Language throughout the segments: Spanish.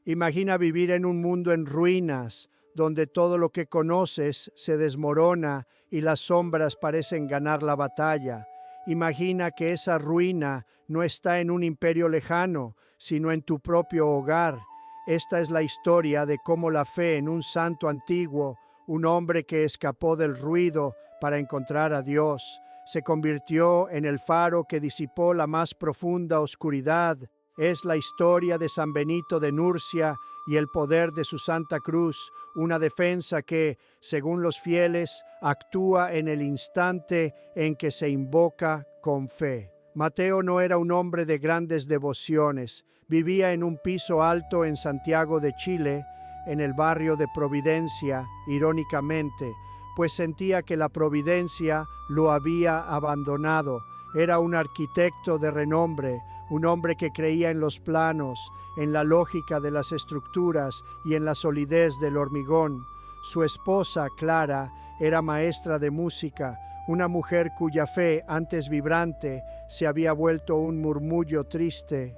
Imagina vivir en un mundo en ruinas, donde todo lo que conoces se desmorona y las sombras parecen ganar la batalla. Imagina que esa ruina no está en un imperio lejano, sino en tu propio hogar. Esta es la historia de cómo la fe en un santo antiguo, un hombre que escapó del ruido para encontrar a Dios, se convirtió en el faro que disipó la más profunda oscuridad. Es la historia de San Benito de Nurcia y el poder de su Santa Cruz, una defensa que, según los fieles, actúa en el instante en que se invoca con fe. Mateo no era un hombre de grandes devociones. Vivía en un piso alto en Santiago de Chile, en el barrio de Providencia, irónicamente, pues sentía que la providencia lo había abandonado. Era un arquitecto de renombre, un hombre que creía en los planos, en la lógica de las estructuras y en la solidez del hormigón. Su esposa, Clara, era maestra de música, una mujer cuya fe, antes vibrante, se había vuelto un murmullo triste.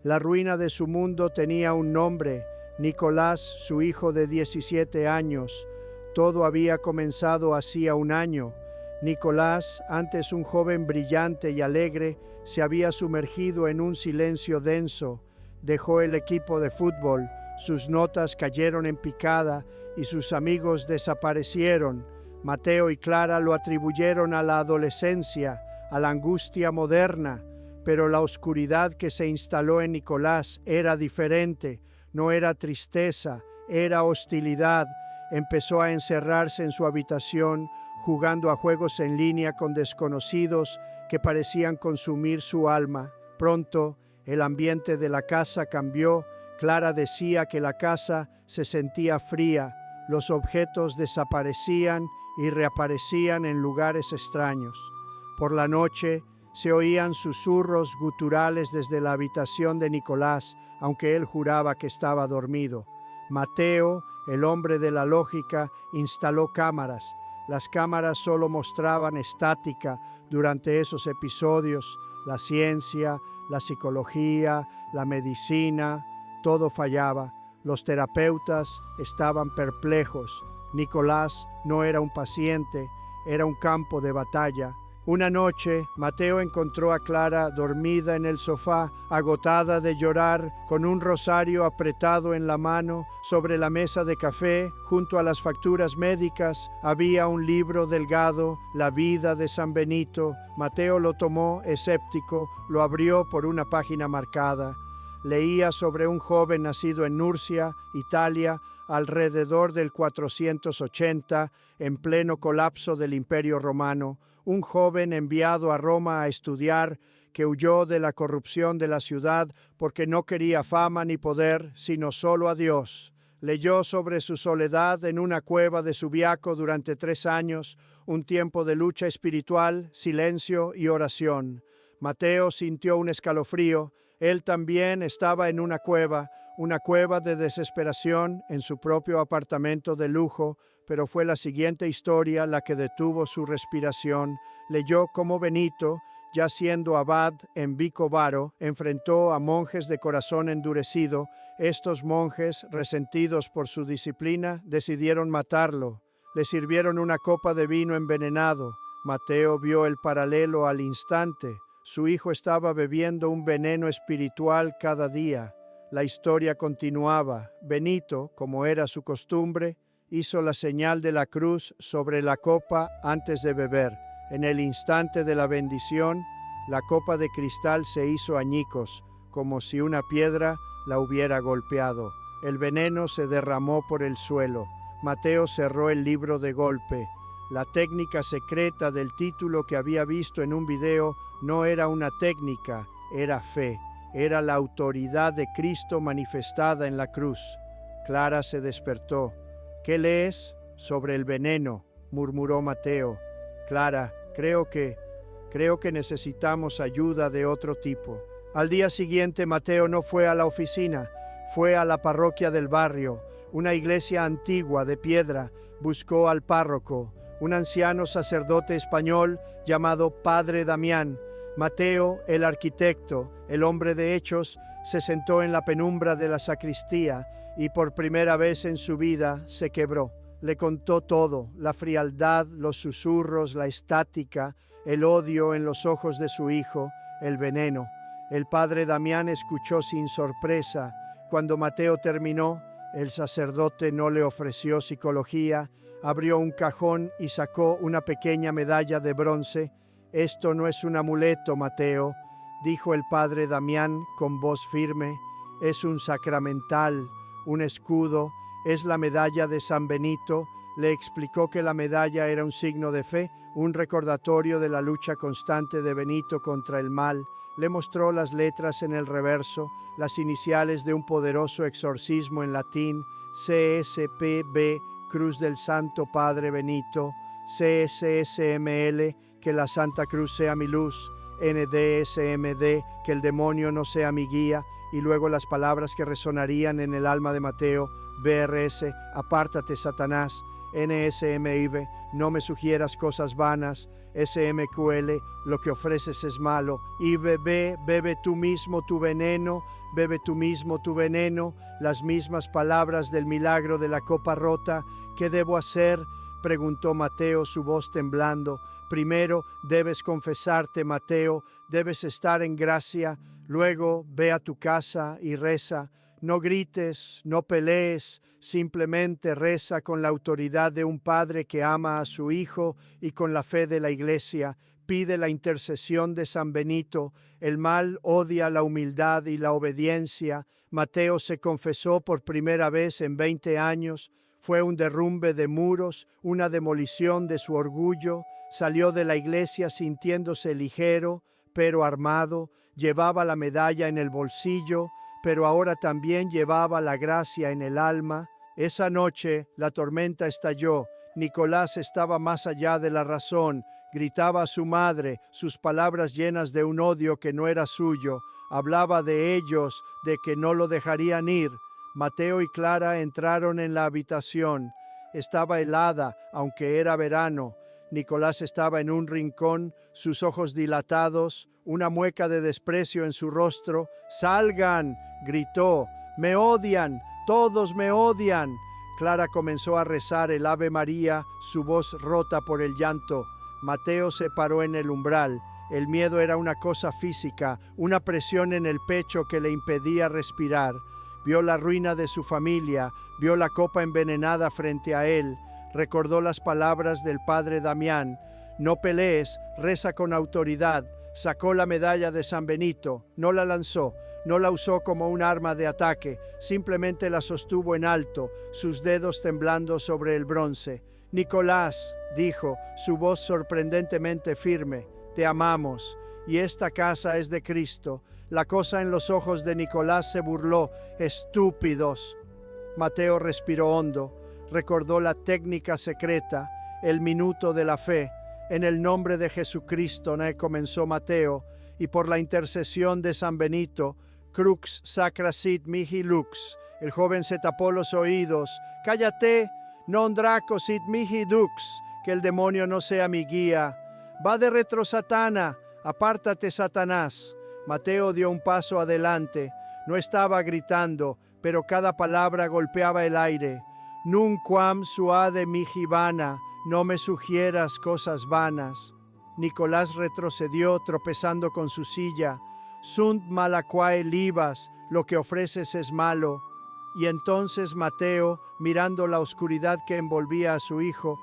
La ruina de su mundo tenía un nombre: Nicolás, su hijo de 17 años. Todo había comenzado hacía un año. Nicolás, antes un joven brillante y alegre, se había sumergido en un silencio denso. Dejó el equipo de fútbol, sus notas cayeron en picada y sus amigos desaparecieron. Mateo y Clara lo atribuyeron a la adolescencia, a la angustia moderna, pero la oscuridad que se instaló en Nicolás era diferente. No era tristeza, era hostilidad. Empezó a encerrarse en su habitación, jugando a juegos en línea con desconocidos que parecían consumir su alma. Pronto, el ambiente de la casa cambió. Clara decía que la casa se sentía fría, los objetos desaparecían y reaparecían en lugares extraños. Por la noche se oían susurros guturales desde la habitación de Nicolás, aunque él juraba que estaba dormido. Mateo, el hombre de la lógica, instaló cámaras. Las cámaras solo mostraban estática durante esos episodios. La ciencia, la psicología, la medicina, todo fallaba. Los terapeutas estaban perplejos. Nicolás no era un paciente, era un campo de batalla. Una noche, Mateo encontró a Clara dormida en el sofá, agotada de llorar, con un rosario apretado en la mano. Sobre la mesa de café, junto a las facturas médicas, había un libro delgado, La vida de San Benito. Mateo lo tomó escéptico, lo abrió por una página marcada. Leía sobre un joven nacido en Nurcia, Italia, alrededor del 480, en pleno colapso del Imperio Romano. Un joven enviado a Roma a estudiar, que huyó de la corrupción de la ciudad porque no quería fama ni poder, sino solo a Dios. Leyó sobre su soledad en una cueva de Subiaco durante 3 años, un tiempo de lucha espiritual, silencio y oración. Mateo sintió un escalofrío. Él también estaba en una cueva de desesperación en su propio apartamento de lujo, pero fue la siguiente historia la que detuvo su respiración. Leyó cómo Benito, ya siendo abad en Vicovaro, enfrentó a monjes de corazón endurecido. Estos monjes, resentidos por su disciplina, decidieron matarlo. Le sirvieron una copa de vino envenenado. Mateo vio el paralelo al instante. Su hijo estaba bebiendo un veneno espiritual cada día. La historia continuaba. Benito, como era su costumbre, hizo la señal de la cruz sobre la copa antes de beber. En el instante de la bendición, la copa de cristal se hizo añicos, como si una piedra la hubiera golpeado. El veneno se derramó por el suelo. Mateo cerró el libro de golpe. La técnica secreta del título que había visto en un video no era una técnica, era fe. Era la autoridad de Cristo manifestada en la cruz. Clara se despertó. «¿Qué lees?» «Sobre el veneno», murmuró Mateo. «Clara, creo que necesitamos ayuda de otro tipo». Al día siguiente, Mateo no fue a la oficina, fue a la parroquia del barrio, una iglesia antigua de piedra. Buscó al párroco, un anciano sacerdote español llamado Padre Damián. Mateo, el arquitecto, el hombre de hechos, se sentó en la penumbra de la sacristía y por primera vez en su vida se quebró. Le contó todo, la frialdad, los susurros, la estática, el odio en los ojos de su hijo, el veneno. El padre Damián escuchó sin sorpresa. Cuando Mateo terminó, el sacerdote no le ofreció psicología, abrió un cajón y sacó una pequeña medalla de bronce. «Esto no es un amuleto, Mateo», dijo el padre Damián con voz firme. «Es un sacramental, un escudo, es la medalla de San Benito». Le explicó que la medalla era un signo de fe, un recordatorio de la lucha constante de Benito contra el mal. Le mostró las letras en el reverso, las iniciales de un poderoso exorcismo en latín: CSPB, Cruz del Santo Padre Benito; CSSML, que la Santa Cruz sea mi luz; NDSMD, que el demonio no sea mi guía, y luego las palabras que resonarían en el alma de Mateo: BRS, apártate, Satanás; NSMIV, no me sugieras cosas vanas; SMQL, lo que ofreces es malo; IVB, bebe tú mismo tu veneno, bebe tú mismo tu veneno. Las mismas palabras del milagro de la copa rota. «¿Qué debo hacer?», preguntó Mateo, su voz temblando. «Primero debes confesarte, Mateo, debes estar en gracia, luego ve a tu casa y reza. No grites, no pelees, simplemente reza con la autoridad de un padre que ama a su hijo y con la fe de la Iglesia. Pide la intercesión de San Benito. El mal odia la humildad y la obediencia». Mateo se confesó por primera vez en 20 años. Fue un derrumbe de muros, una demolición de su orgullo. Salió de la iglesia sintiéndose ligero, pero armado. Llevaba la medalla en el bolsillo, pero ahora también llevaba la gracia en el alma. Esa noche la tormenta estalló. Nicolás estaba más allá de la razón. Gritaba a su madre, sus palabras llenas de un odio que no era suyo. Hablaba de ellos, de que no lo dejarían ir. Mateo y Clara entraron en la habitación. Estaba helada, aunque era verano. Nicolás estaba en un rincón, sus ojos dilatados, una mueca de desprecio en su rostro. «¡Salgan!», gritó. «¡Me odian! ¡Todos me odian!». Clara comenzó a rezar el Ave María, su voz rota por el llanto. Mateo se paró en el umbral. El miedo era una cosa física, una presión en el pecho que le impedía respirar. Vio la ruina de su familia, vio la copa envenenada frente a él. Recordó las palabras del padre Damián: «No pelees, reza con autoridad». Sacó la medalla de San Benito, no la lanzó, no la usó como un arma de ataque, simplemente la sostuvo en alto, sus dedos temblando sobre el bronce. «Nicolás», dijo, su voz sorprendentemente firme, «te amamos, y esta casa es de Cristo». La cosa en los ojos de Nicolás se burló. «¡Estúpidos!». Mateo respiró hondo, recordó la técnica secreta, el minuto de la fe. «En el nombre de Jesucristo», comenzó Mateo, y por la intercesión de San Benito, «Crux sacra sit mihi lux». El joven se tapó los oídos. «Cállate, non draco sit mihi dux», que el demonio no sea mi guía. «Va de retro, Satana, apártate, Satanás». Mateo dio un paso adelante. No estaba gritando, pero cada palabra golpeaba el aire. «Nunquam suade mihi vana», no me sugieras cosas vanas. Nicolás retrocedió tropezando con su silla. «Sunt malaquae libas», lo que ofreces es malo. Y entonces Mateo, mirando la oscuridad que envolvía a su hijo,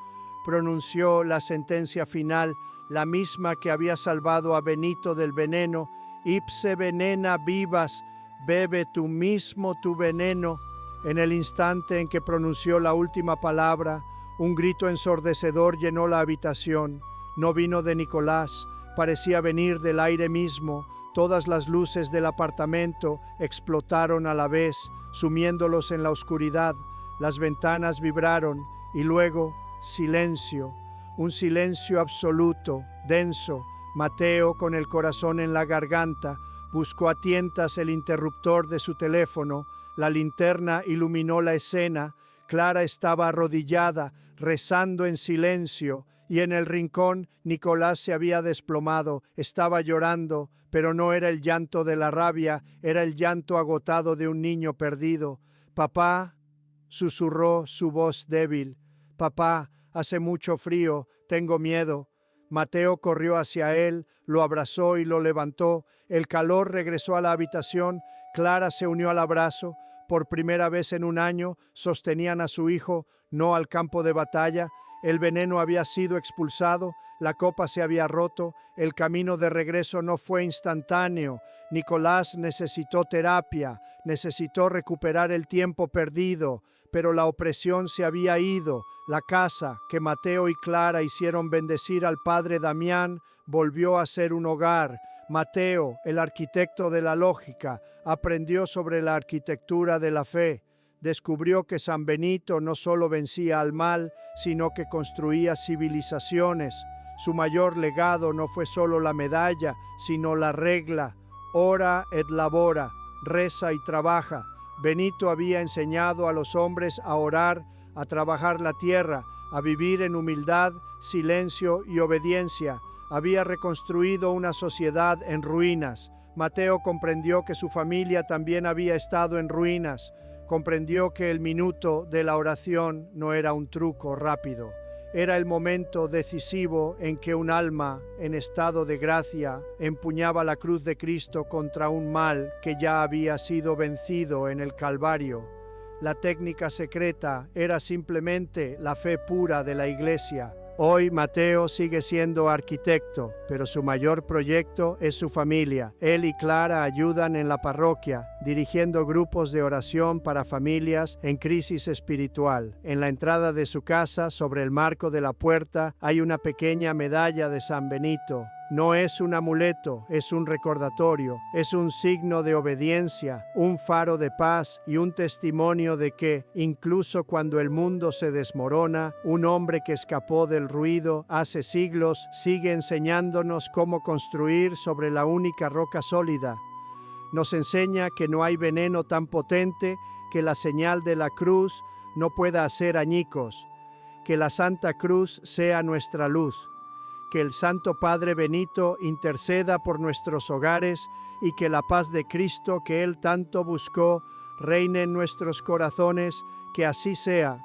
pronunció la sentencia final, la misma que había salvado a Benito del veneno: «Ipse venena vivas», bebe tú mismo tu veneno. En el instante en que pronunció la última palabra, un grito ensordecedor llenó la habitación. No vino de Nicolás, parecía venir del aire mismo. Todas las luces del apartamento explotaron a la vez, sumiéndolos en la oscuridad. Las ventanas vibraron y luego silencio, un silencio absoluto, denso. Mateo, con el corazón en la garganta, buscó a tientas el interruptor de su teléfono. La linterna iluminó la escena. Clara estaba arrodillada, rezando en silencio, Y en el rincón Nicolás se había desplomado, estaba llorando, pero no era el llanto de la rabia, era el llanto agotado de un niño perdido. «Papá», susurró su voz débil. «Papá, hace mucho frío, tengo miedo». Mateo corrió hacia él, lo abrazó y lo levantó. El calor regresó a la habitación. Clara se unió al abrazo. Por primera vez en un año sostenían a su hijo, no al campo de batalla. El veneno había sido expulsado, la copa se había roto, el camino de regreso no fue instantáneo. Nicolás necesitó terapia, necesitó recuperar el tiempo perdido, pero la opresión se había ido. La casa que Mateo y Clara hicieron bendecir al padre Damián volvió a ser un hogar. Mateo, el arquitecto de la lógica, aprendió sobre la arquitectura de la fe. Descubrió que San Benito no solo vencía al mal, sino que construía civilizaciones. Su mayor legado no fue solo la medalla, sino la regla. Ora et labora, reza y trabaja. Benito había enseñado a los hombres a orar, a trabajar la tierra, a vivir en humildad, silencio y obediencia. Había reconstruido una sociedad en ruinas. Mateo comprendió que su familia también había estado en ruinas. Comprendió que el minuto de la oración no era un truco rápido. Era el momento decisivo en que un alma en estado de gracia empuñaba la cruz de Cristo contra un mal que ya había sido vencido en el Calvario. La técnica secreta era simplemente la fe pura de la Iglesia. Hoy Mateo sigue siendo arquitecto, pero su mayor proyecto es su familia. Él y Clara ayudan en la parroquia, dirigiendo grupos de oración para familias en crisis espiritual. En la entrada de su casa, sobre el marco de la puerta, hay una pequeña medalla de San Benito. No es un amuleto, es un recordatorio, es un signo de obediencia, un faro de paz y un testimonio de que, incluso cuando el mundo se desmorona, un hombre que escapó del ruido hace siglos sigue enseñándonos cómo construir sobre la única roca sólida. Nos enseña que no hay veneno tan potente que la señal de la cruz no pueda hacer añicos, que la Santa Cruz sea nuestra luz. Que el Santo Padre Benito interceda por nuestros hogares y que la paz de Cristo que Él tanto buscó reine en nuestros corazones, que así sea.